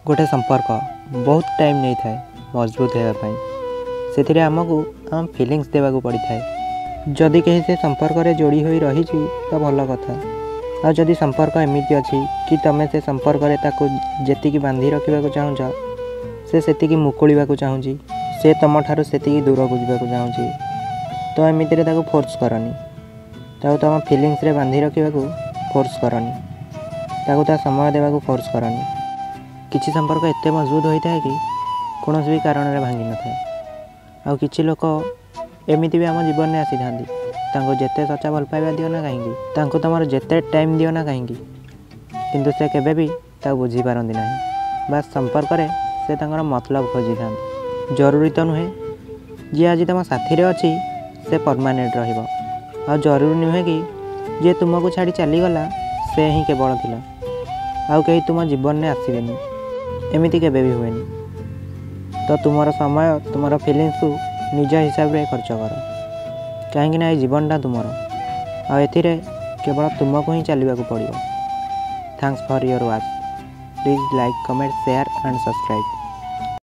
गोटे संपर्क बहुत टाइम नहीं थाए मजबूत होगापाई से आमको आम फिलिंग्स देवाक पड़ी थाए। जदि कहीं से संपर्क रे जोड़ी हो रही तो भल कथा आ जदि संपर्क एमती अच्छी कि तुम से संपर्क रे ताको जेतिकी बांधी रखा चाहूँ से मुकुड़ा चाहूँगी से तुम ठार से दूर को जावाक चाहूँगी तो एमती फोर्स करनी तुम फिलिंग्स रे बांधी रखा फोर्स करनी ता समय देवाक फोर्स करनी। किसी संपर्क एत मजबूत होता है कि कौन भी कारण रे भांगी न था। आ किछि लोक एमती भी आम जीवन में आसी था जिते सच्चा भल पाइबा दियो ना कहीं तुम जिते टाइम दियो ना कहीं किंतु से केबे भी बुझी पारती ना बास संपर्क रे से तांकर मतलब खोजी था। जरूरी तो नुहे जी आज तुम साथी रे अच्छी से परमानेंट रहिबो आ जरूरी नुहे कि जे तुमको छाड़ी चलीगला से ही केवल थिला आउ कहीं तुम जीवन में आसबेनि एमती केबे भी हुएनि। तो तुमर समय तुमर फिलिंग्स को निज हिसाब रे खर्च कर कहीं ना जीवनटा तुमर आ एथिरे केवल तुमको ही चलने को पड़ो। Thanks for your watch. Please like comment share and subscribe.